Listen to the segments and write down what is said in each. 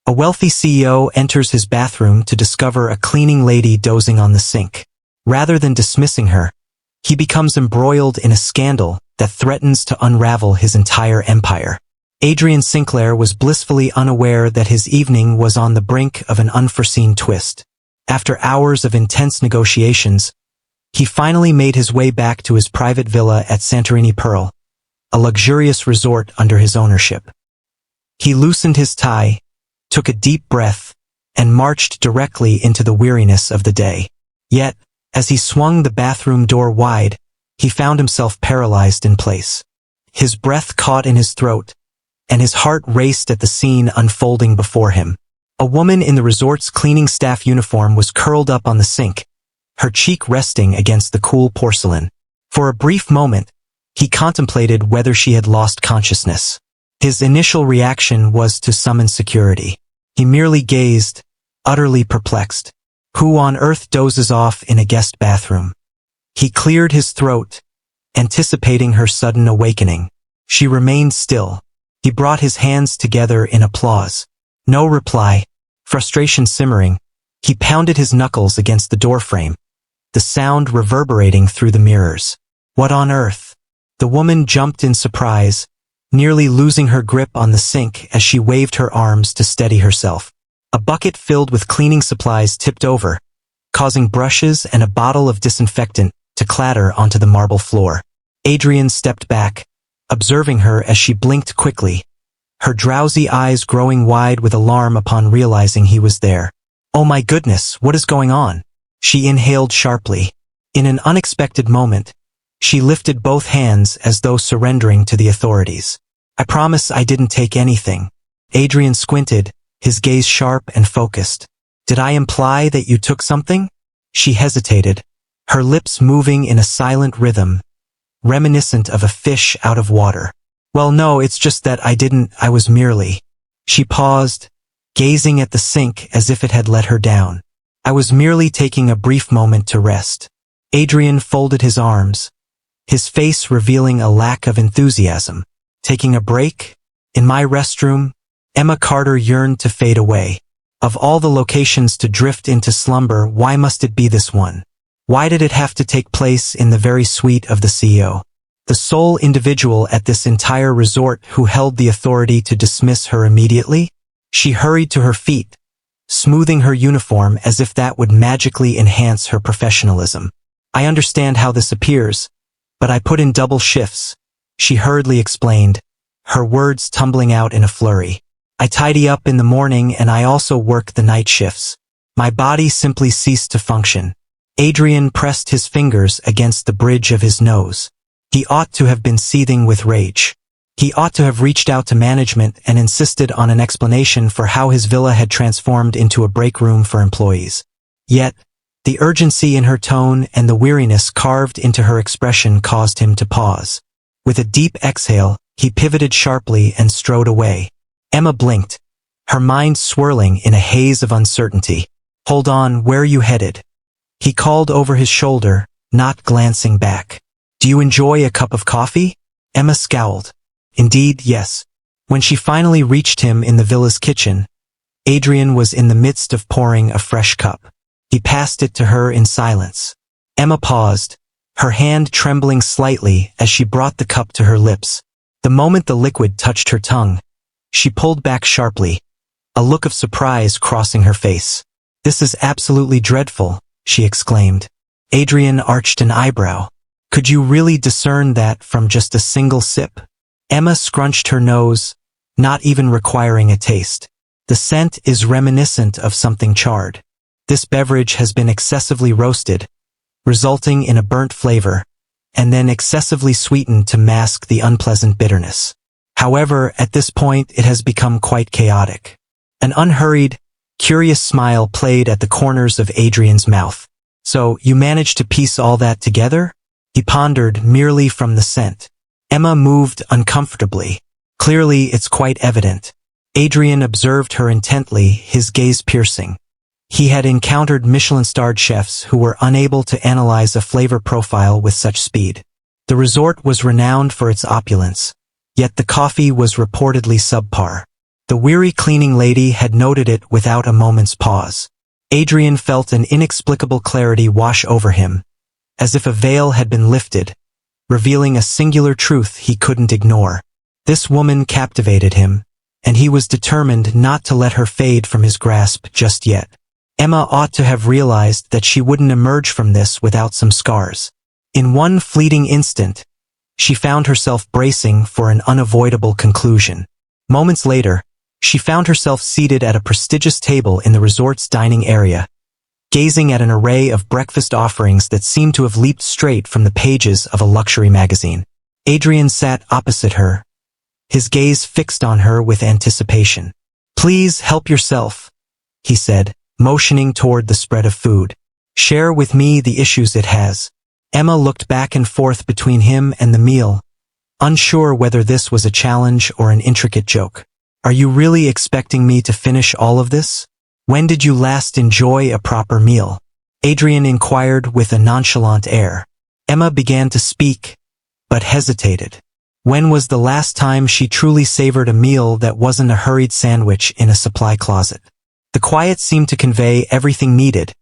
A wealthy CEO enters his bathroom to discover a cleaning lady dozing on the sink. Rather than dismissing her, he becomes embroiled in a scandal that threatens to unravel his entire empire. Adrian Sinclair was blissfully unaware that his evening was on the brink of an unforeseen twist. After hours of intense negotiations, he finally made his way back to his private villa at Santorini Pearl, a luxurious resort under his ownership. He loosened his tie, took a deep breath, and marched directly into the weariness of the day. Yet, as he swung the bathroom door wide, he found himself paralyzed in place. His breath caught in his throat, and his heart raced at the scene unfolding before him. A woman in the resort's cleaning staff uniform was curled up on the sink, her cheek resting against the cool porcelain. For a brief moment, he contemplated whether she had lost consciousness. His initial reaction was to summon security. He merely gazed, utterly perplexed. Who on earth dozes off in a guest bathroom? He cleared his throat, anticipating her sudden awakening. She remained still. He brought his hands together in applause. No reply. Frustration simmering, he pounded his knuckles against the doorframe, the sound reverberating through the mirrors. What on earth? The woman jumped in surprise, nearly losing her grip on the sink as she waved her arms to steady herself. A bucket filled with cleaning supplies tipped over, causing brushes and a bottle of disinfectant to clatter onto the marble floor. Adrian stepped back, observing her as she blinked quickly, her drowsy eyes growing wide with alarm upon realizing he was there. Oh my goodness, what is going on? She inhaled sharply. In an unexpected moment, she lifted both hands as though surrendering to the authorities. I promise I didn't take anything. Adrian squinted, his gaze sharp and focused. Did I imply that you took something? She hesitated, her lips moving in a silent rhythm, reminiscent of a fish out of water. Well, no, it's just that I was merely. She paused, gazing at the sink as if it had let her down. I was merely taking a brief moment to rest. Adrian folded his arms, his face revealing a lack of enthusiasm. Taking a break? In my restroom? Emma Carter yearned to fade away. Of all the locations to drift into slumber, why must it be this one? Why did it have to take place in the very suite of the CEO? The sole individual at this entire resort who held the authority to dismiss her immediately? She hurried to her feet, smoothing her uniform as if that would magically enhance her professionalism. I understand how this appears, but I put in double shifts, she hurriedly explained, her words tumbling out in a flurry. I tidy up in the morning and I also work the night shifts. My body simply ceased to function. Adrian pressed his fingers against the bridge of his nose. He ought to have been seething with rage. He ought to have reached out to management and insisted on an explanation for how his villa had transformed into a break room for employees. Yet, the urgency in her tone and the weariness carved into her expression caused him to pause. With a deep exhale, he pivoted sharply and strode away. Emma blinked, her mind swirling in a haze of uncertainty. Hold on, where are you headed? He called over his shoulder, not glancing back. Do you enjoy a cup of coffee? Emma scowled. Indeed, yes. When she finally reached him in the villa's kitchen, Adrian was in the midst of pouring a fresh cup. He passed it to her in silence. Emma paused, her hand trembling slightly as she brought the cup to her lips. The moment the liquid touched her tongue, she pulled back sharply, a look of surprise crossing her face. This is absolutely dreadful, she exclaimed. Adrian arched an eyebrow. Could you really discern that from just a single sip? Emma scrunched her nose, not even requiring a taste. The scent is reminiscent of something charred. This beverage has been excessively roasted, resulting in a burnt flavor, and then excessively sweetened to mask the unpleasant bitterness. However, at this point it has become quite chaotic. An unhurried, curious smile played at the corners of Adrian's mouth. So, you managed to piece all that together? He pondered merely from the scent. Emma moved uncomfortably. Clearly, it's quite evident. Adrian observed her intently, his gaze piercing. He had encountered Michelin-starred chefs who were unable to analyze a flavor profile with such speed. The resort was renowned for its opulence, yet the coffee was reportedly subpar. The weary cleaning lady had noted it without a moment's pause. Adrian felt an inexplicable clarity wash over him, as if a veil had been lifted, revealing a singular truth he couldn't ignore. This woman captivated him, and he was determined not to let her fade from his grasp just yet. Emma ought to have realized that she wouldn't emerge from this without some scars. In one fleeting instant, she found herself bracing for an unavoidable conclusion. Moments later, she found herself seated at a prestigious table in the resort's dining area, gazing at an array of breakfast offerings that seemed to have leaped straight from the pages of a luxury magazine. Adrian sat opposite her, his gaze fixed on her with anticipation. "Please help yourself," he said, motioning toward the spread of food. "Share with me the issues it has." Emma looked back and forth between him and the meal, unsure whether this was a challenge or an intricate joke. "Are you really expecting me to finish all of this? When did you last enjoy a proper meal?" Adrian inquired with a nonchalant air. Emma began to speak, but hesitated. When was the last time she truly savored a meal that wasn't a hurried sandwich in a supply closet? The quiet seemed to convey everything needed,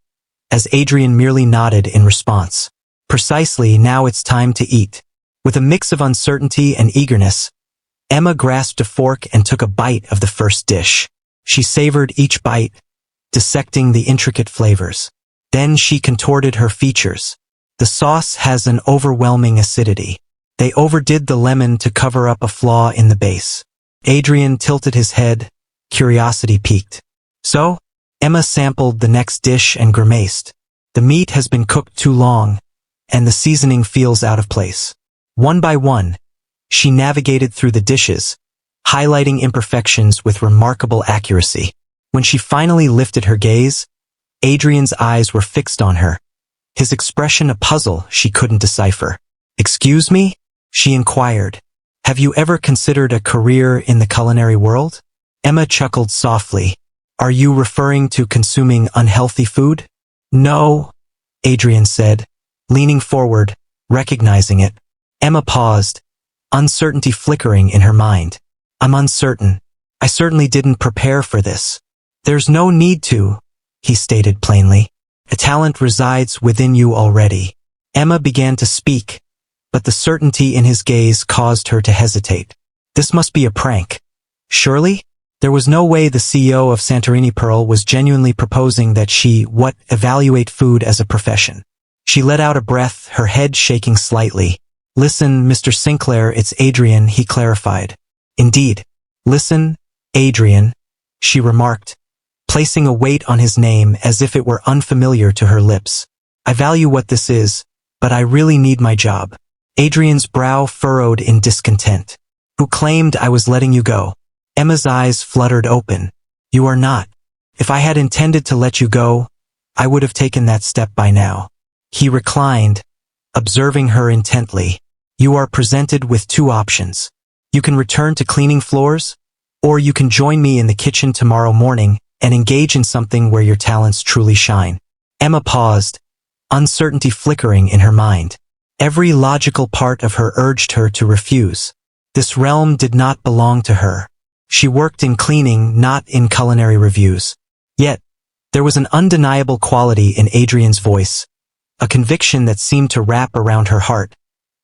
as Adrian merely nodded in response. "Precisely, now it's time to eat." With a mix of uncertainty and eagerness, Emma grasped a fork and took a bite of the first dish. She savored each bite, dissecting the intricate flavors. Then she contorted her features. The sauce has an overwhelming acidity. They overdid the lemon to cover up a flaw in the base. Adrian tilted his head, curiosity piqued. "So?" Emma sampled the next dish and grimaced. "The meat has been cooked too long, and the seasoning feels out of place." One by one, she navigated through the dishes, highlighting imperfections with remarkable accuracy. When she finally lifted her gaze, Adrian's eyes were fixed on her, his expression a puzzle she couldn't decipher. "Excuse me?" she inquired. "Have you ever considered a career in the culinary world?" Emma chuckled softly. "Are you referring to consuming unhealthy food?" "No," Adrian said, leaning forward, recognizing it. Emma paused, uncertainty flickering in her mind. "I'm uncertain. I certainly didn't prepare for this." "There's no need to," he stated plainly. "A talent resides within you already." Emma began to speak, but the certainty in his gaze caused her to hesitate. This must be a prank. Surely? There was no way the CEO of Santorini Pearl was genuinely proposing that she evaluate food as a profession. She let out a breath, her head shaking slightly. "Listen, Mr. Sinclair, it's Adrian," he clarified. "Indeed. Listen, Adrian," she remarked, placing a weight on his name as if it were unfamiliar to her lips. "I value what this is, but I really need my job." Adrian's brow furrowed in discontent. "Who claimed I was letting you go?" Emma's eyes fluttered open. "You are not. If I had intended to let you go, I would have taken that step by now." He reclined, observing her intently. "You are presented with two options. You can return to cleaning floors, or you can join me in the kitchen tomorrow morning and engage in something where your talents truly shine." Emma paused, uncertainty flickering in her mind. Every logical part of her urged her to refuse. This realm did not belong to her. She worked in cleaning, not in culinary reviews. Yet, there was an undeniable quality in Adrian's voice, a conviction that seemed to wrap around her heart,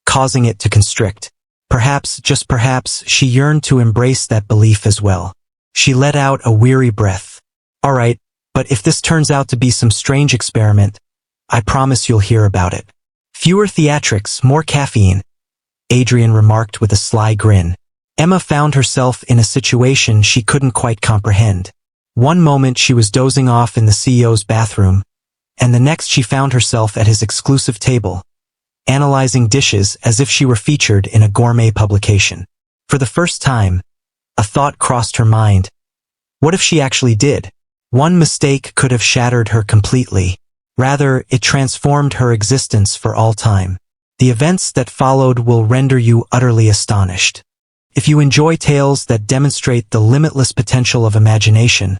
causing it to constrict. Perhaps, just perhaps, she yearned to embrace that belief as well. She let out a weary breath. "All right, but if this turns out to be some strange experiment, I promise you'll hear about it." "Fewer theatrics, more caffeine," Adrian remarked with a sly grin. Emma found herself in a situation she couldn't quite comprehend. One moment she was dozing off in the CEO's bathroom, and the next she found herself at his exclusive table, analyzing dishes as if she were featured in a gourmet publication. For the first time, a thought crossed her mind. What if she actually did? One mistake could have shattered her completely. Rather, it transformed her existence for all time. The events that followed will render you utterly astonished. If you enjoy tales that demonstrate the limitless potential of imagination,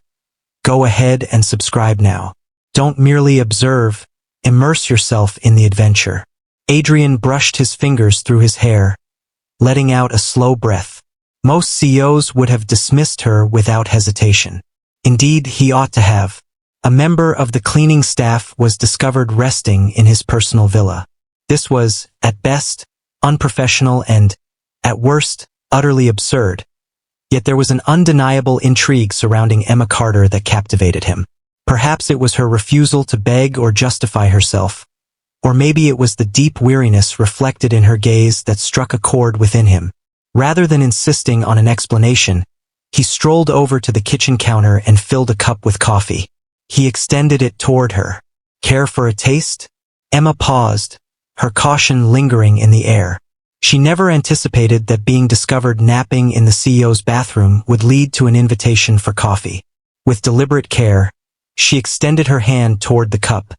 go ahead and subscribe now. Don't merely observe, immerse yourself in the adventure. Adrian brushed his fingers through his hair, letting out a slow breath. Most CEOs would have dismissed her without hesitation. Indeed, he ought to have. A member of the cleaning staff was discovered resting in his personal villa. This was, at best, unprofessional and, at worst, utterly absurd. Yet there was an undeniable intrigue surrounding Emma Carter that captivated him. Perhaps it was her refusal to beg or justify herself, or maybe it was the deep weariness reflected in her gaze that struck a chord within him. Rather than insisting on an explanation, he strolled over to the kitchen counter and filled a cup with coffee. He extended it toward her. "Care for a taste?" Emma paused, her caution lingering in the air. She never anticipated that being discovered napping in the CEO's bathroom would lead to an invitation for coffee. With deliberate care, she extended her hand toward the cup.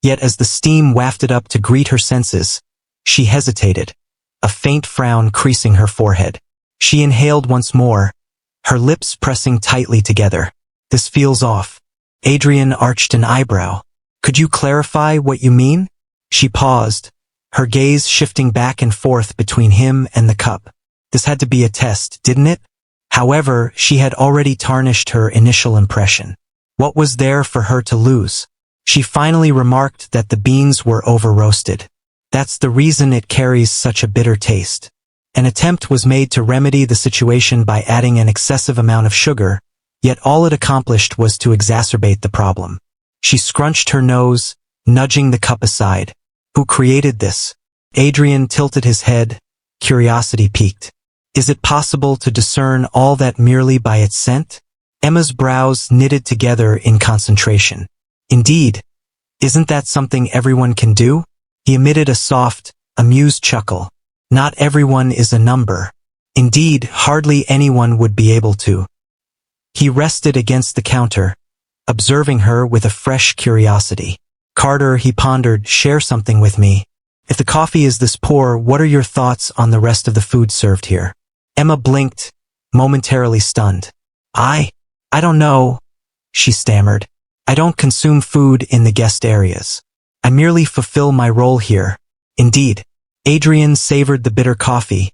Yet as the steam wafted up to greet her senses, she hesitated, a faint frown creasing her forehead. She inhaled once more, her lips pressing tightly together. "This feels off." Adrian arched an eyebrow. "Could you clarify what you mean?" She paused, her gaze shifting back and forth between him and the cup. This had to be a test, didn't it? However, she had already tarnished her initial impression. What was there for her to lose? She finally remarked that the beans were over-roasted. "That's the reason it carries such a bitter taste." An attempt was made to remedy the situation by adding an excessive amount of sugar, yet all it accomplished was to exacerbate the problem. She scrunched her nose, nudging the cup aside. "Who created this?" Adrian tilted his head, curiosity piqued. "Is it possible to discern all that merely by its scent?" Emma's brows knitted together in concentration. "Indeed. Isn't that something everyone can do?" He emitted a soft, amused chuckle. "Not everyone is a number. Indeed, hardly anyone would be able to." He rested against the counter, observing her with a fresh curiosity. "Carter," he pondered, "share something with me. If the coffee is this poor, what are your thoughts on the rest of the food served here?" Emma blinked, momentarily stunned. I don't know," she stammered. "I don't consume food in the guest areas. I merely fulfill my role here." "Indeed." Adrian savored the bitter coffee,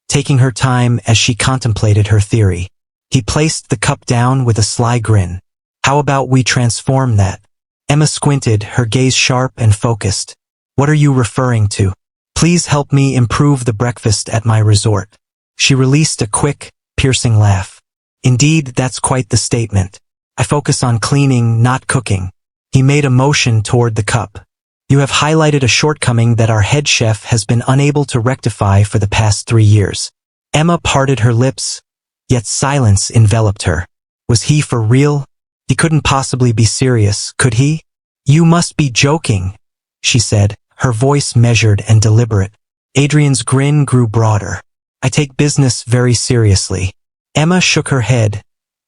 taking her time as she contemplated her theory. He placed the cup down with a sly grin. "How about we transform that?" Emma squinted, her gaze sharp and focused. "What are you referring to?" "Please help me improve the breakfast at my resort." She released a quick, piercing laugh. "Indeed, that's quite the statement. I focus on cleaning, not cooking." He made a motion toward the cup. "You have highlighted a shortcoming that our head chef has been unable to rectify for the past 3 years." Emma parted her lips, yet silence enveloped her. Was he for real? He couldn't possibly be serious, could he? "You must be joking," she said, her voice measured and deliberate. Adrian's grin grew broader. "I take business very seriously." Emma shook her head,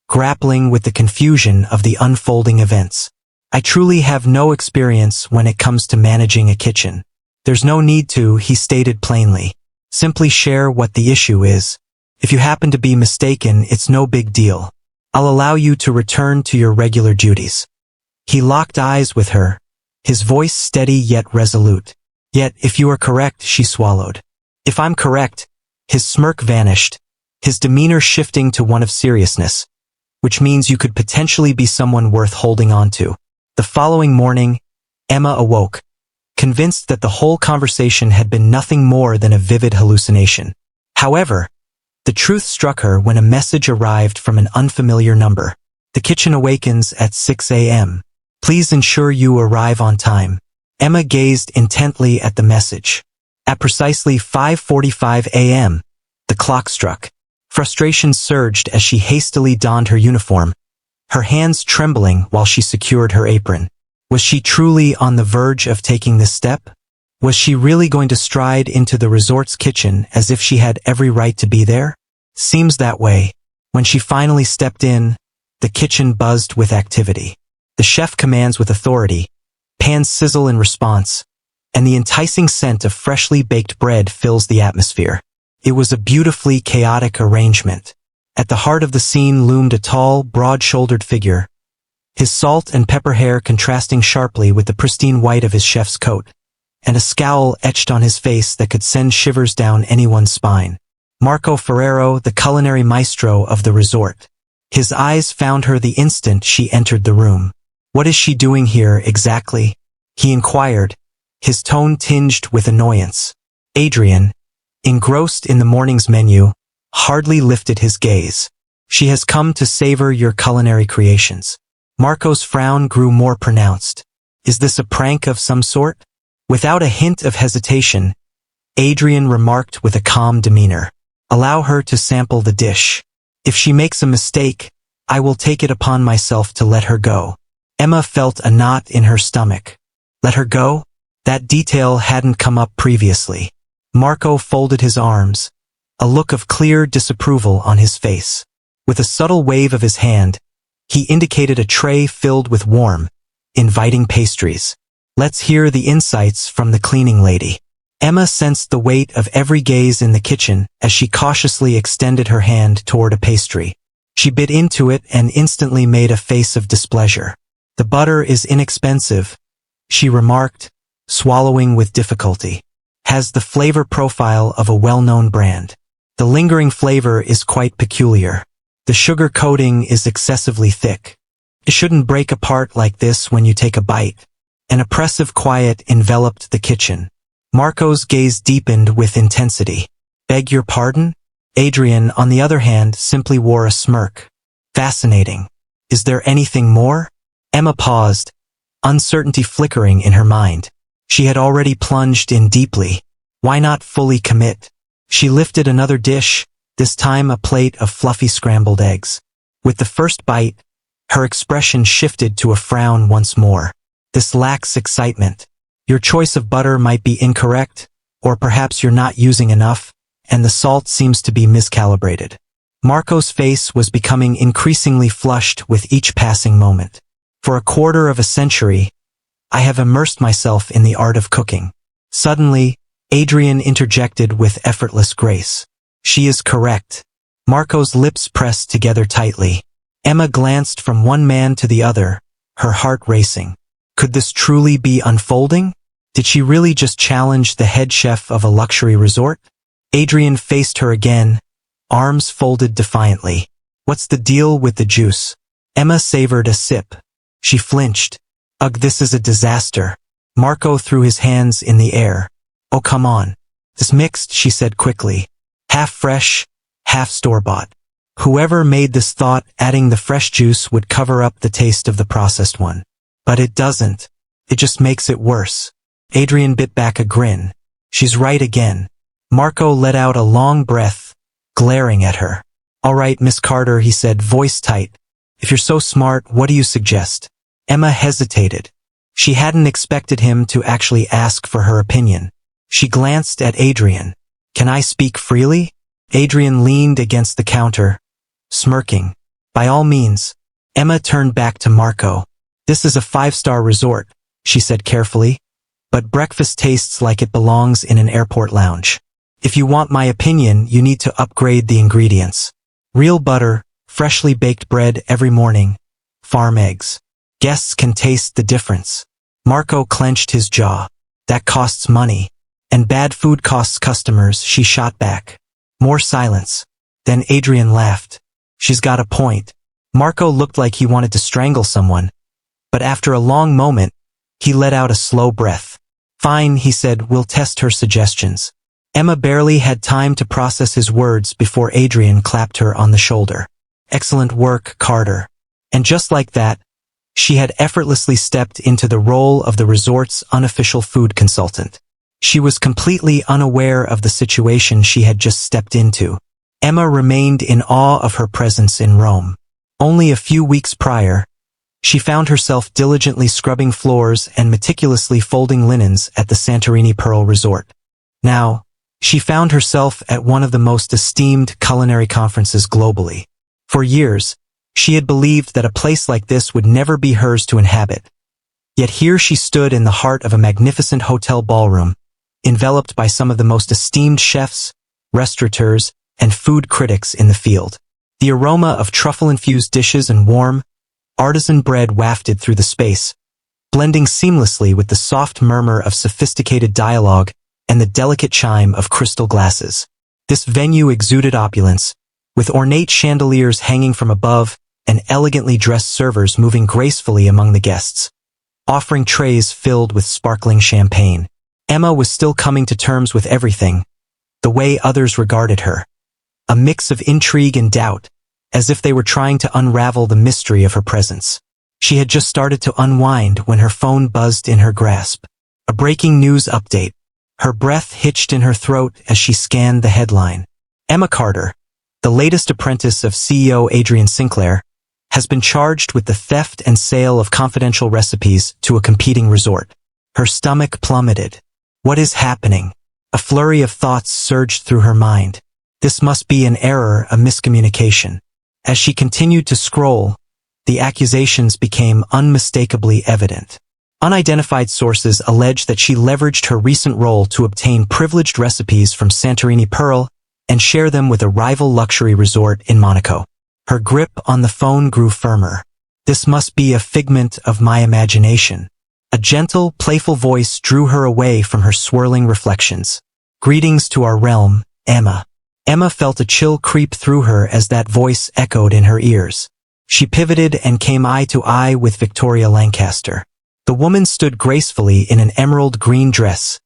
grappling with the confusion of the unfolding events. "I truly have no experience when it comes to managing a kitchen." "There's no need to," he stated plainly. "Simply share what the issue is. If you happen to be mistaken, it's no big deal. I'll allow you to return to your regular duties." He locked eyes with her, his voice steady yet resolute. "Yet, if you are correct," she swallowed. "If I'm correct," his smirk vanished, his demeanor shifting to one of seriousness, which means you could potentially be someone worth holding on to. The following morning, Emma awoke, convinced that the whole conversation had been nothing more than a vivid hallucination. However, the truth struck her when a message arrived from an unfamiliar number. "The kitchen awakens at 6 a.m. Please ensure you arrive on time." Emma gazed intently at the message. At precisely 5:45 a.m., the clock struck. Frustration surged as she hastily donned her uniform, her hands trembling while she secured her apron. Was she truly on the verge of taking this step? Was she really going to stride into the resort's kitchen as if she had every right to be there? Seems that way. When she finally stepped in, the kitchen buzzed with activity. The chef commands with authority, pans sizzle in response, and the enticing scent of freshly baked bread fills the atmosphere. It was a beautifully chaotic arrangement. At the heart of the scene loomed a tall, broad-shouldered figure, his salt and pepper hair contrasting sharply with the pristine white of his chef's coat, and a scowl etched on his face that could send shivers down anyone's spine. Marco Ferrero, the culinary maestro of the resort. His eyes found her the instant she entered the room. "What is she doing here exactly?" he inquired, his tone tinged with annoyance. Adrian, engrossed in the morning's menu, hardly lifted his gaze. "She has come to savor your culinary creations." Marco's frown grew more pronounced. "Is this a prank of some sort?" Without a hint of hesitation, Adrian remarked with a calm demeanor, "Allow her to sample the dish. If she makes a mistake, I will take it upon myself to let her go." Emma felt a knot in her stomach. Let her go? That detail hadn't come up previously. Marco folded his arms, a look of clear disapproval on his face. With a subtle wave of his hand, he indicated a tray filled with warm, inviting pastries. "Let's hear the insights from the cleaning lady." Emma sensed the weight of every gaze in the kitchen as she cautiously extended her hand toward a pastry. She bit into it and instantly made a face of displeasure. "The butter is inexpensive," she remarked, swallowing with difficulty. "Has the flavor profile of a well-known brand. The lingering flavor is quite peculiar. The sugar coating is excessively thick. It shouldn't break apart like this when you take a bite." An oppressive quiet enveloped the kitchen. Marco's gaze deepened with intensity. "Beg your pardon?" Adrian, on the other hand, simply wore a smirk. "Fascinating. Is there anything more?" Emma paused, uncertainty flickering in her mind. She had already plunged in deeply. Why not fully commit? She lifted another dish, this time a plate of fluffy scrambled eggs. With the first bite, her expression shifted to a frown once more. "This lacks excitement. Your choice of butter might be incorrect, or perhaps you're not using enough, and the salt seems to be miscalibrated." Marco's face was becoming increasingly flushed with each passing moment. "For a quarter of a century, I have immersed myself in the art of cooking." Suddenly, Adrian interjected with effortless grace. "She is correct." Marco's lips pressed together tightly. Emma glanced from one man to the other, her heart racing. Could this truly be unfolding? Did she really just challenge the head chef of a luxury resort? Adrian faced her again, arms folded defiantly. "What's the deal with the juice?" Emma savored a sip. She flinched. "Ugh, this is a disaster." Marco threw his hands in the air. "Oh, come on. This mixed," she said quickly. "Half fresh, half store-bought. Whoever made this thought adding the fresh juice would cover up the taste of the processed one. But it doesn't. It just makes it worse." Adrian bit back a grin. "She's right again." Marco let out a long breath, glaring at her. "All right, Miss Carter," he said, voice tight. "If you're so smart, what do you suggest?" Emma hesitated. She hadn't expected him to actually ask for her opinion. She glanced at Adrian. "Can I speak freely?" Adrian leaned against the counter, smirking. "By all means." Emma turned back to Marco. "This is a 5-star resort," she said carefully, "but breakfast tastes like it belongs in an airport lounge. If you want my opinion, you need to upgrade the ingredients. Real butter, freshly baked bread every morning, farm eggs. Guests can taste the difference." Marco clenched his jaw. "That costs money. And bad food costs customers," she shot back. More silence. Then Adrian laughed. "She's got a point." Marco looked like he wanted to strangle someone, but after a long moment, he let out a slow breath. "Fine," he said, "we'll test her suggestions." Emma barely had time to process his words before Adrian clapped her on the shoulder. "Excellent work, Carter." And just like that, she had effortlessly stepped into the role of the resort's unofficial food consultant. She was completely unaware of the situation she had just stepped into. Emma remained in awe of her presence in Rome. Only a few weeks prior, she found herself diligently scrubbing floors and meticulously folding linens at the Santorini Pearl Resort. Now, she found herself at one of the most esteemed culinary conferences globally. For years, she had believed that a place like this would never be hers to inhabit. Yet here she stood in the heart of a magnificent hotel ballroom, enveloped by some of the most esteemed chefs, restaurateurs, and food critics in the field. The aroma of truffle-infused dishes and warm, artisan bread wafted through the space, blending seamlessly with the soft murmur of sophisticated dialogue and the delicate chime of crystal glasses. This venue exuded opulence, with ornate chandeliers hanging from above and elegantly dressed servers moving gracefully among the guests, offering trays filled with sparkling champagne. Emma was still coming to terms with everything, the way others regarded her. A mix of intrigue and doubt, as if they were trying to unravel the mystery of her presence. She had just started to unwind when her phone buzzed in her grasp. A breaking news update. Her breath hitched in her throat as she scanned the headline. Emma Carter, the latest apprentice of CEO Adrian Sinclair, has been charged with the theft and sale of confidential recipes to a competing resort. Her stomach plummeted. What is happening? A flurry of thoughts surged through her mind. This must be an error, a miscommunication. As she continued to scroll, the accusations became unmistakably evident. Unidentified sources allege that she leveraged her recent role to obtain privileged recipes from Santorini Pearl and share them with a rival luxury resort in Monaco. Her grip on the phone grew firmer. This must be a figment of my imagination. A gentle, playful voice drew her away from her swirling reflections. Greetings to our realm, Emma. Emma felt a chill creep through her as that voice echoed in her ears. She pivoted and came eye to eye with Victoria Lancaster. The woman stood gracefully in an emerald green dress,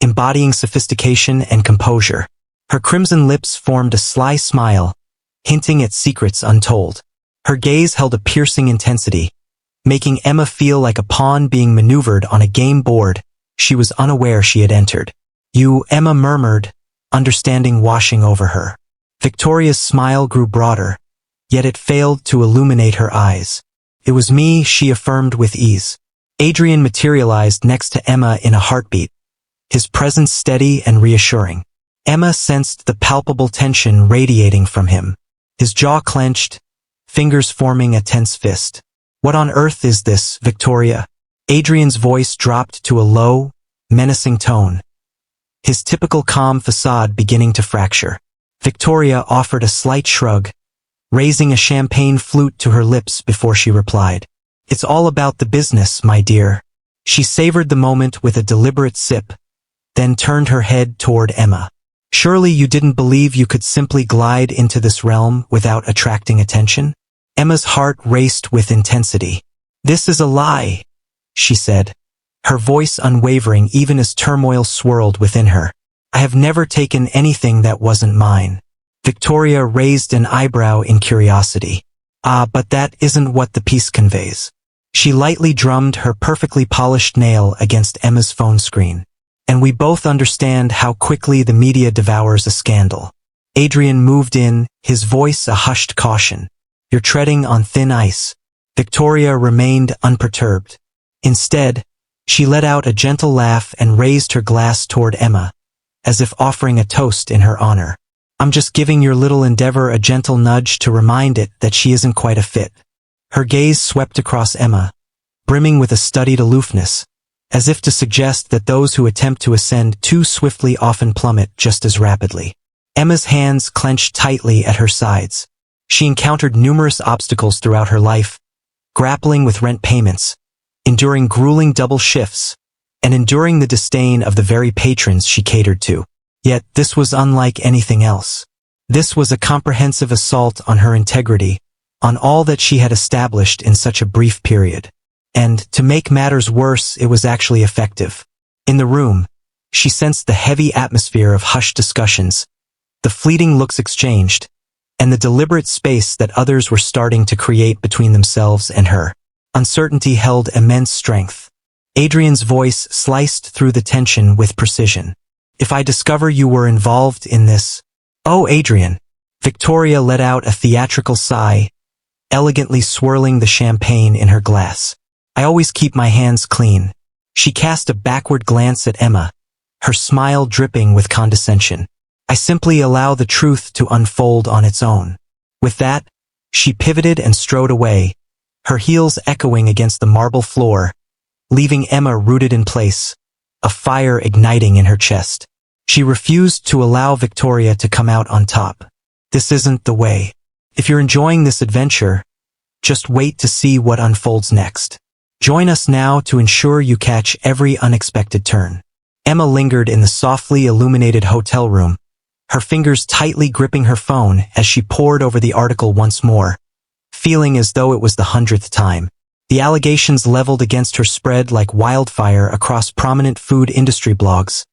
embodying sophistication and composure. Her crimson lips formed a sly smile, hinting at secrets untold. Her gaze held a piercing intensity, making Emma feel like a pawn being maneuvered on a game board she was unaware she had entered. You, Emma murmured, understanding washing over her. Victoria's smile grew broader, yet it failed to illuminate her eyes. It was me, she affirmed with ease. Adrian materialized next to Emma in a heartbeat, his presence steady and reassuring. Emma sensed the palpable tension radiating from him. His jaw clenched, fingers forming a tense fist. What on earth is this, Victoria? Adrian's voice dropped to a low, menacing tone, his typical calm facade beginning to fracture. Victoria offered a slight shrug, raising a champagne flute to her lips before she replied. It's all about the business, my dear. She savored the moment with a deliberate sip, then turned her head toward Emma. Surely you didn't believe you could simply glide into this realm without attracting attention? Emma's heart raced with intensity. This is a lie, she said, her voice unwavering even as turmoil swirled within her. I have never taken anything that wasn't mine. Victoria raised an eyebrow in curiosity. But that isn't what the piece conveys. She lightly drummed her perfectly polished nail against Emma's phone screen. And we both understand how quickly the media devours a scandal. Adrian moved in, his voice a hushed caution. You're treading on thin ice. Victoria remained unperturbed. Instead, she let out a gentle laugh and raised her glass toward Emma, as if offering a toast in her honor. I'm just giving your little endeavor a gentle nudge to remind it that she isn't quite a fit. Her gaze swept across Emma, brimming with a studied aloofness, as if to suggest that those who attempt to ascend too swiftly often plummet just as rapidly. Emma's hands clenched tightly at her sides. She encountered numerous obstacles throughout her life, grappling with rent payments, enduring grueling double shifts, and enduring the disdain of the very patrons she catered to. Yet this was unlike anything else. This was a comprehensive assault on her integrity, on all that she had established in such a brief period. And, to make matters worse, it was actually effective. In the room, she sensed the heavy atmosphere of hushed discussions, the fleeting looks exchanged, and the deliberate space that others were starting to create between themselves and her. Uncertainty held immense strength. Adrian's voice sliced through the tension with precision. If I discover you were involved in this... Oh, Adrian. Victoria let out a theatrical sigh, elegantly swirling the champagne in her glass. I always keep my hands clean. She cast a backward glance at Emma, her smile dripping with condescension. I simply allow the truth to unfold on its own. With that, she pivoted and strode away, her heels echoing against the marble floor, leaving Emma rooted in place, a fire igniting in her chest. She refused to allow Victoria to come out on top. This isn't the way. If you're enjoying this adventure, just wait to see what unfolds next. Join us now to ensure you catch every unexpected turn. Emma lingered in the softly illuminated hotel room, her fingers tightly gripping her phone as she pored over the article once more, feeling as though it was the 100th time. The allegations leveled against her spread like wildfire across prominent food industry blogs,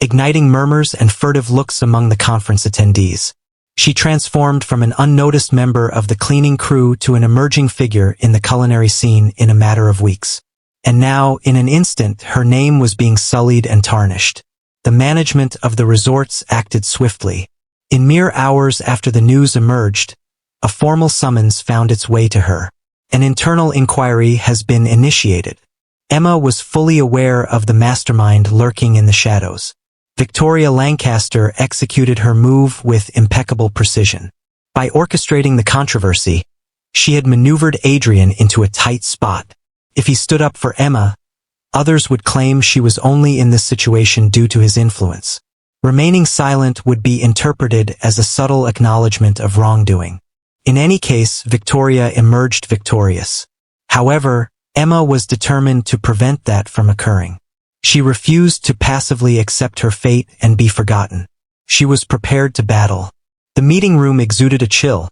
igniting murmurs and furtive looks among the conference attendees. She transformed from an unnoticed member of the cleaning crew to an emerging figure in the culinary scene in a matter of weeks. And now, in an instant, her name was being sullied and tarnished. The management of the resorts acted swiftly. In mere hours after the news emerged, a formal summons found its way to her. An internal inquiry has been initiated. Emma was fully aware of the mastermind lurking in the shadows. Victoria Lancaster executed her move with impeccable precision. By orchestrating the controversy, she had maneuvered Adrian into a tight spot. If he stood up for Emma, others would claim she was only in this situation due to his influence. Remaining silent would be interpreted as a subtle acknowledgement of wrongdoing. In any case, Victoria emerged victorious. However, Emma was determined to prevent that from occurring. She refused to passively accept her fate and be forgotten. She was prepared to battle. The meeting room exuded a chill,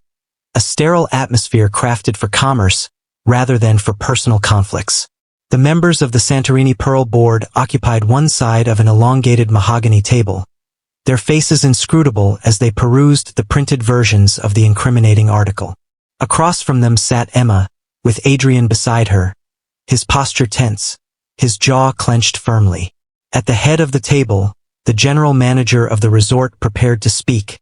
a sterile atmosphere crafted for commerce rather than for personal conflicts. The members of the Santorini Pearl Board occupied one side of an elongated mahogany table, their faces inscrutable as they perused the printed versions of the incriminating article. Across from them sat Emma, with Adrian beside her, his posture tense, his jaw clenched firmly. At the head of the table, the general manager of the resort prepared to speak,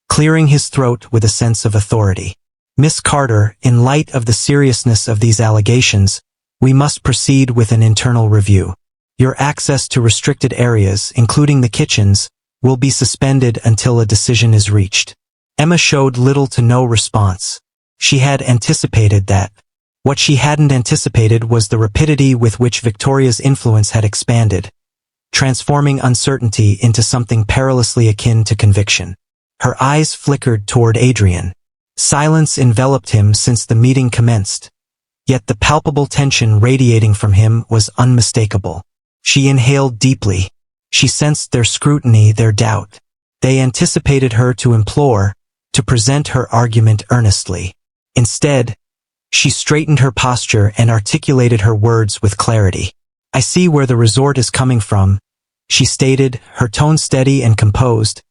clearing his throat with a sense of authority. Miss Carter, in light of the seriousness of these allegations, we must proceed with an internal review. Your access to restricted areas, including the kitchens, will be suspended until a decision is reached. Emma showed little to no response. She had anticipated that. What she hadn't anticipated was the rapidity with which Victoria's influence had expanded, transforming uncertainty into something perilously akin to conviction. Her eyes flickered toward Adrian. Silence enveloped him since the meeting commenced, yet the palpable tension radiating from him was unmistakable. She inhaled deeply. She sensed their scrutiny, their doubt. They anticipated her to implore, to present her argument earnestly. Instead, she straightened her posture and articulated her words with clarity. I see where the resort is coming from, she stated, her tone steady and composed,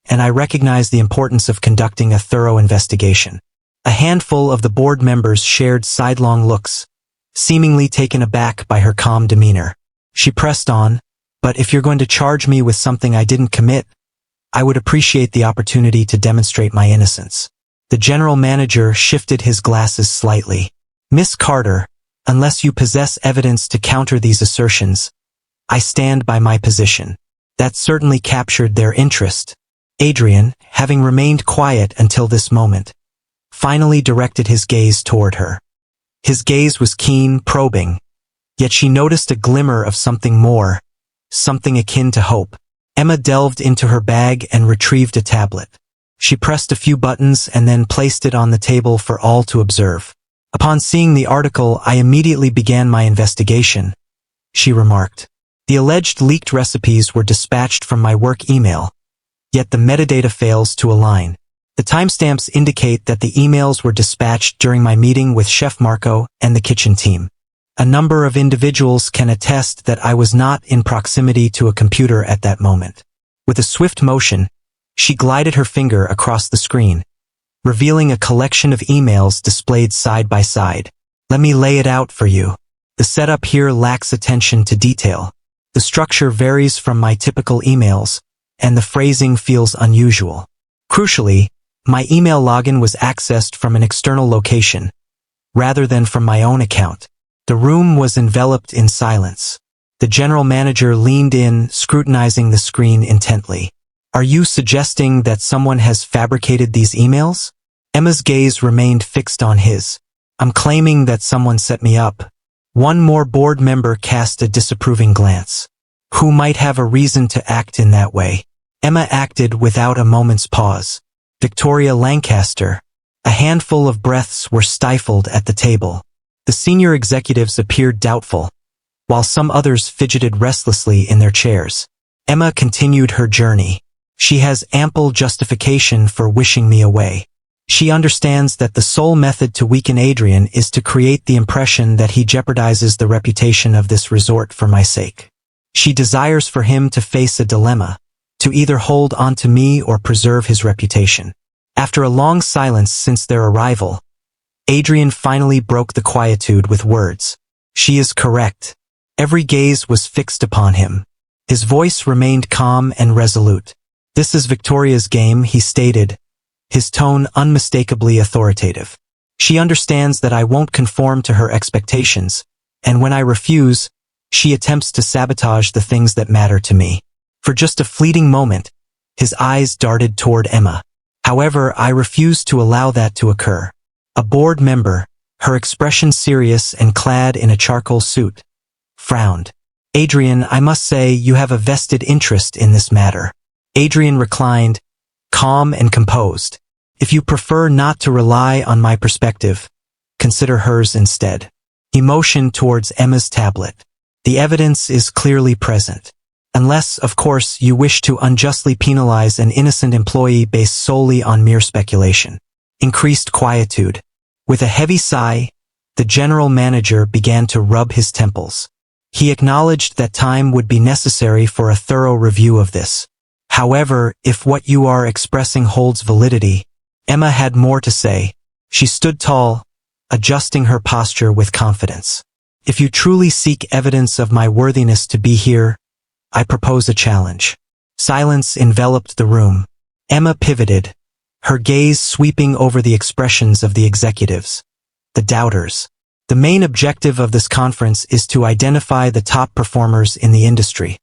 and I recognize the importance of conducting a thorough investigation. A handful of the board members shared sidelong looks, seemingly taken aback by her calm demeanor. She pressed on, but if you're going to charge me with something I didn't commit, I would appreciate the opportunity to demonstrate my innocence. The general manager shifted his glasses slightly. Miss Carter, unless you possess evidence to counter these assertions, I stand by my position. That certainly captured their interest. Adrian, having remained quiet until this moment, finally directed his gaze toward her. His gaze was keen, probing, yet she noticed a glimmer of something more, something akin to hope. Emma delved into her bag and retrieved a tablet. She pressed a few buttons and then placed it on the table for all to observe. Upon seeing the article, I immediately began my investigation, she remarked. The alleged leaked recipes were dispatched from my work email, yet the metadata fails to align. The timestamps indicate that the emails were dispatched during my meeting with Chef Marco and the kitchen team. A number of individuals can attest that I was not in proximity to a computer at that moment. With a swift motion, she glided her finger across the screen, revealing a collection of emails displayed side by side. Let me lay it out for you. The setup here lacks attention to detail. The structure varies from my typical emails, and the phrasing feels unusual. Crucially, my email login was accessed from an external location, rather than from my own account. The room was enveloped in silence. The general manager leaned in, scrutinizing the screen intently. Are you suggesting that someone has fabricated these emails? Emma's gaze remained fixed on his. I'm claiming that someone set me up. One more board member cast a disapproving glance. Who might have a reason to act in that way? Emma acted without a moment's pause. Victoria Lancaster. A handful of breaths were stifled at the table. The senior executives appeared doubtful, while some others fidgeted restlessly in their chairs. Emma continued her journey. She has ample justification for wishing me away. She understands that the sole method to weaken Adrian is to create the impression that he jeopardizes the reputation of this resort for my sake. She desires for him to face a dilemma, to either hold on to me or preserve his reputation. After a long silence since their arrival, Adrian finally broke the quietude with words. She is correct. Every gaze was fixed upon him. His voice remained calm and resolute. This is Victoria's game, he stated, his tone unmistakably authoritative. She understands that I won't conform to her expectations, and when I refuse, she attempts to sabotage the things that matter to me. For just a fleeting moment, his eyes darted toward Emma. However, I refused to allow that to occur. A board member, her expression serious and clad in a charcoal suit, frowned. Adrian, I must say you have a vested interest in this matter. Adrian reclined, calm and composed. If you prefer not to rely on my perspective, consider hers instead. He motioned towards Emma's tablet. The evidence is clearly present. Unless, of course, you wish to unjustly penalize an innocent employee based solely on mere speculation. Increased quietude. With a heavy sigh, the general manager began to rub his temples. He acknowledged that time would be necessary for a thorough review of this. However, if what you are expressing holds validity, Emma had more to say. She stood tall, adjusting her posture with confidence. If you truly seek evidence of my worthiness to be here, I propose a challenge. Silence enveloped the room. Emma pivoted, her gaze sweeping over the expressions of the executives, the doubters. The main objective of this conference is to identify the top performers in the industry.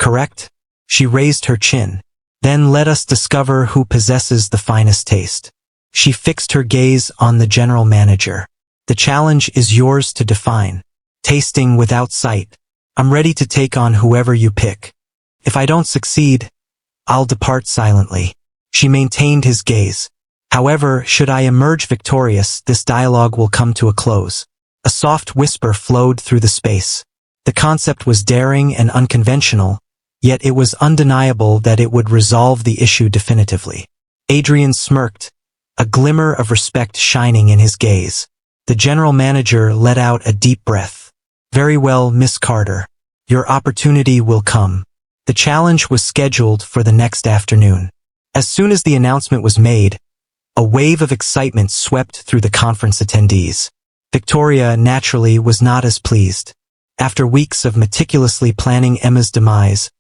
Correct? She raised her chin. Then let us discover who possesses the finest taste. She fixed her gaze on the general manager. The challenge is yours to define. Tasting without sight. I'm ready to take on whoever you pick. If I don't succeed, I'll depart silently. She maintained his gaze. However, should I emerge victorious, this dialogue will come to a close. A soft whisper flowed through the space. The concept was daring and unconventional, yet it was undeniable that it would resolve the issue definitively. Adrian smirked, a glimmer of respect shining in his gaze. The general manager let out a deep breath. Very well, Miss Carter. Your opportunity will come. The challenge was scheduled for the next afternoon. As soon as the announcement was made, a wave of excitement swept through the conference attendees. Victoria, naturally, was not as pleased. After weeks of meticulously planning Emma's demise,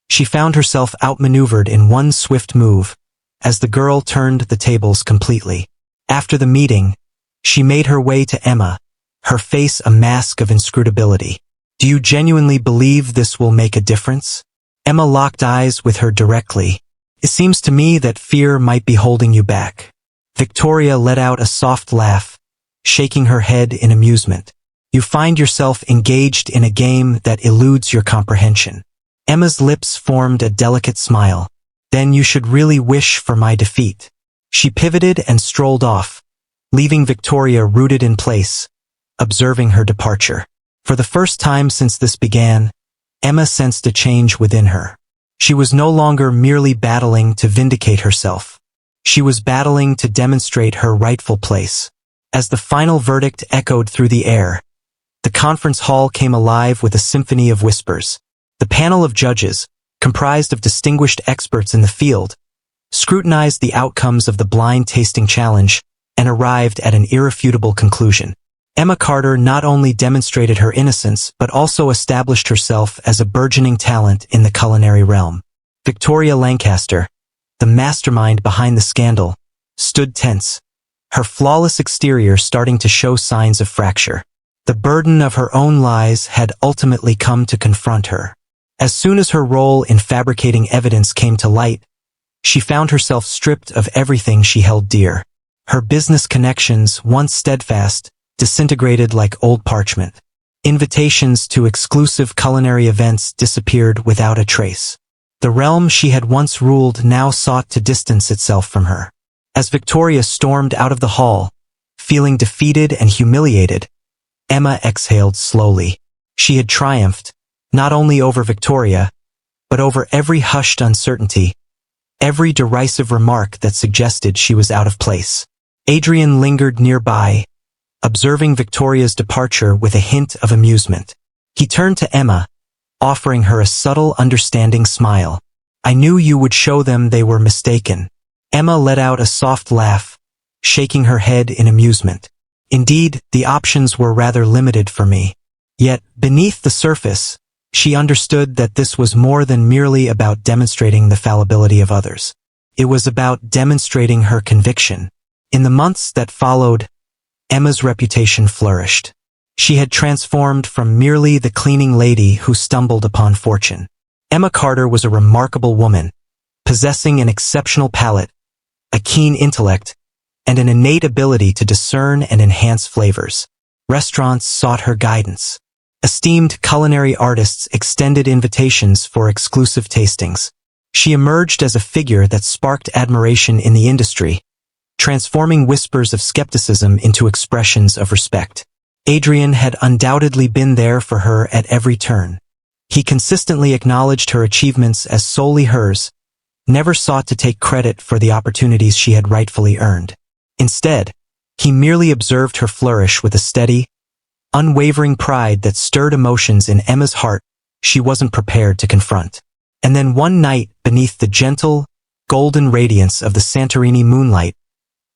she found herself outmaneuvered in one swift move, as the girl turned the tables completely. After the meeting, she made her way to Emma, her face a mask of inscrutability. Do you genuinely believe this will make a difference? Emma locked eyes with her directly. It seems to me that fear might be holding you back. Victoria let out a soft laugh, shaking her head in amusement. You find yourself engaged in a game that eludes your comprehension. Emma's lips formed a delicate smile. Then you should really wish for my defeat. She pivoted and strolled off, leaving Victoria rooted in place, observing her departure. For the first time since this began, Emma sensed a change within her. She was no longer merely battling to vindicate herself. She was battling to demonstrate her rightful place. As the final verdict echoed through the air, the conference hall came alive with a symphony of whispers. The panel of judges, comprised of distinguished experts in the field, scrutinized the outcomes of the blind tasting challenge and arrived at an irrefutable conclusion. Emma Carter not only demonstrated her innocence but also established herself as a burgeoning talent in the culinary realm. Victoria Lancaster, the mastermind behind the scandal, stood tense, her flawless exterior starting to show signs of fracture. The burden of her own lies had ultimately come to confront her. As soon as her role in fabricating evidence came to light, she found herself stripped of everything she held dear. Her business connections, once steadfast, disintegrated like old parchment. Invitations to exclusive culinary events disappeared without a trace. The realm she had once ruled now sought to distance itself from her. As Victoria stormed out of the hall, feeling defeated and humiliated, Emma exhaled slowly. She had triumphed, not only over Victoria, but over every hushed uncertainty, every derisive remark that suggested she was out of place. Adrian lingered nearby, observing Victoria's departure with a hint of amusement. He turned to Emma, offering her a subtle, understanding smile. "I knew you would show them they were mistaken." Emma let out a soft laugh, shaking her head in amusement. "Indeed, the options were rather limited for me." Yet, beneath the surface, she understood that this was more than merely about demonstrating the fallibility of others. It was about demonstrating her conviction. In the months that followed, Emma's reputation flourished. She had transformed from merely the cleaning lady who stumbled upon fortune. Emma Carter was a remarkable woman, possessing an exceptional palate, a keen intellect, and an innate ability to discern and enhance flavors. Restaurants sought her guidance. Esteemed culinary artists extended invitations for exclusive tastings. She emerged as a figure that sparked admiration in the industry, transforming whispers of skepticism into expressions of respect. Adrian had undoubtedly been there for her at every turn. He consistently acknowledged her achievements as solely hers, never sought to take credit for the opportunities she had rightfully earned. Instead, he merely observed her flourish with a steady, unwavering pride that stirred emotions in Emma's heart she wasn't prepared to confront. And then one night, beneath the gentle, golden radiance of the Santorini moonlight,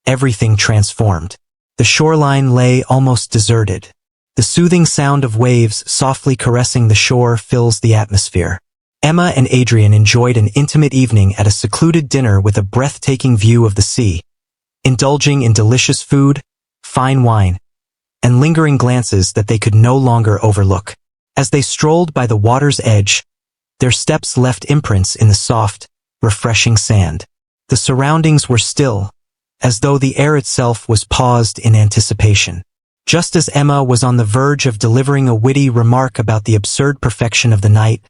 everything transformed. The shoreline lay almost deserted. The soothing sound of waves softly caressing the shore fills the atmosphere. Emma and Adrian enjoyed an intimate evening at a secluded dinner with a breathtaking view of the sea, indulging in delicious food, fine wine, and lingering glances that they could no longer overlook. As they strolled by the water's edge, their steps left imprints in the soft, refreshing sand. The surroundings were still, as though the air itself was paused in anticipation. Just as Emma was on the verge of delivering a witty remark about the absurd perfection of the night,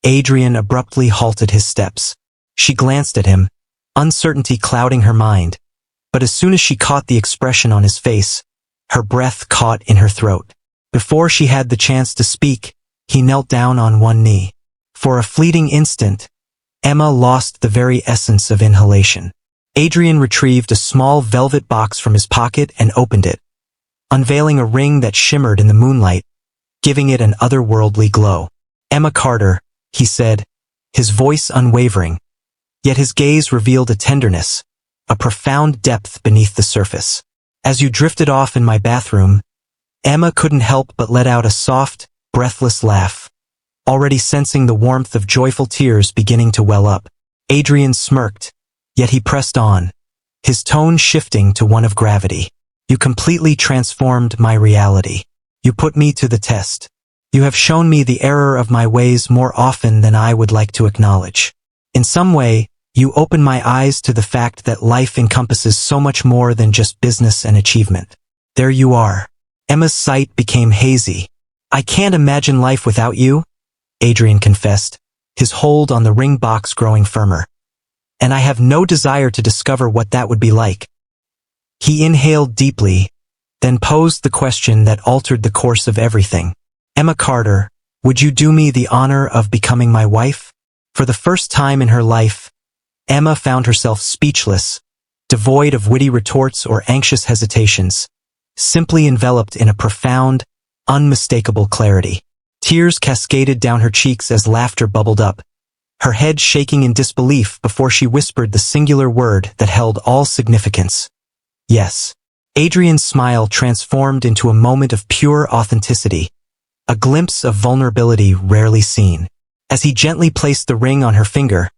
Adrian abruptly halted his steps. She glanced at him, uncertainty clouding her mind, but as soon as she caught the expression on his face, her breath caught in her throat. Before she had the chance to speak, he knelt down on one knee. For a fleeting instant, Emma lost the very essence of inhalation. Adrian retrieved a small velvet box from his pocket and opened it, unveiling a ring that shimmered in the moonlight, giving it an otherworldly glow. "Emma Carter," he said, his voice unwavering, yet his gaze revealed a tenderness, a profound depth beneath the surface. "As you drifted off in my bathroom," Emma couldn't help but let out a soft, breathless laugh, already sensing the warmth of joyful tears beginning to well up. Adrian smirked, yet he pressed on, his tone shifting to one of gravity. "You completely transformed my reality. You put me to the test. You have shown me the error of my ways more often than I would like to acknowledge. In some way, you open my eyes to the fact that life encompasses so much more than just business and achievement." "There you are." Emma's sight became hazy. "I can't imagine life without you," Adrian confessed, his hold on the ring box growing firmer. "And I have no desire to discover what that would be like." He inhaled deeply, then posed the question that altered the course of everything. "Emma Carter, would you do me the honor of becoming my wife?" For the first time in her life, Emma found herself speechless, devoid of witty retorts or anxious hesitations, simply enveloped in a profound, unmistakable clarity. Tears cascaded down her cheeks as laughter bubbled up, her head shaking in disbelief before she whispered the singular word that held all significance. "Yes." Adrian's smile transformed into a moment of pure authenticity, a glimpse of vulnerability rarely seen. As he gently placed the ring on her finger,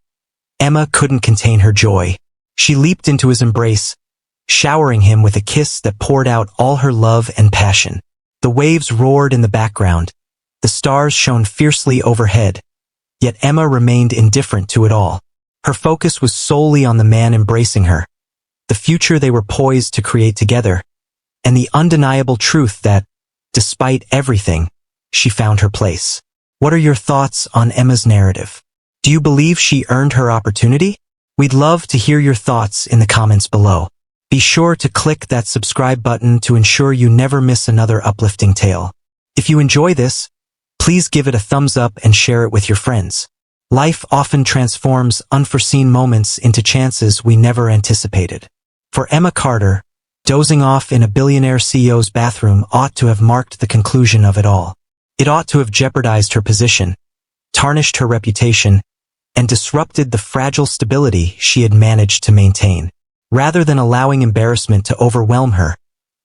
Emma couldn't contain her joy. She leaped into his embrace, showering him with a kiss that poured out all her love and passion. The waves roared in the background, the stars shone fiercely overhead, yet Emma remained indifferent to it all. Her focus was solely on the man embracing her, the future they were poised to create together, and the undeniable truth that, despite everything, she found her place. What are your thoughts on Emma's narrative? Do you believe she earned her opportunity? We'd love to hear your thoughts in the comments below. Be sure to click that subscribe button to ensure you never miss another uplifting tale. If you enjoy this, please give it a thumbs up and share it with your friends. Life often transforms unforeseen moments into chances we never anticipated. For Emma Carter, dozing off in a billionaire CEO's bathroom ought to have marked the conclusion of it all. It ought to have jeopardized her position, tarnished her reputation, and disrupted the fragile stability she had managed to maintain. Rather than allowing embarrassment to overwhelm her,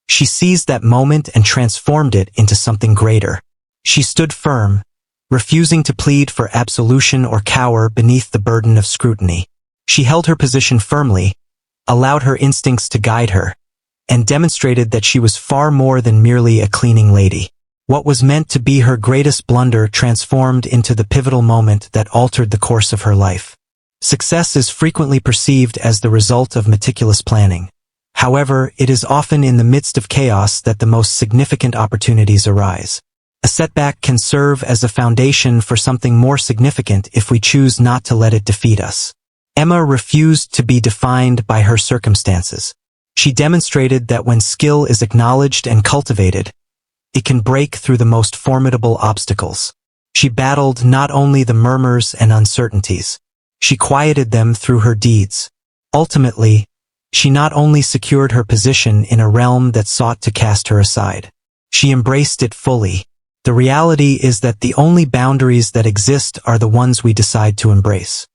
she seized that moment and transformed it into something greater. She stood firm, refusing to plead for absolution or cower beneath the burden of scrutiny. She held her position firmly, allowed her instincts to guide her, and demonstrated that she was far more than merely a cleaning lady. What was meant to be her greatest blunder transformed into the pivotal moment that altered the course of her life. Success is frequently perceived as the result of meticulous planning. However, it is often in the midst of chaos that the most significant opportunities arise. A setback can serve as a foundation for something more significant if we choose not to let it defeat us. Emma refused to be defined by her circumstances. She demonstrated that when skill is acknowledged and cultivated, it can break through the most formidable obstacles. She battled not only the murmurs and uncertainties, she quieted them through her deeds. Ultimately, she not only secured her position in a realm that sought to cast her aside, she embraced it fully. The reality is that the only boundaries that exist are the ones we decide to embrace.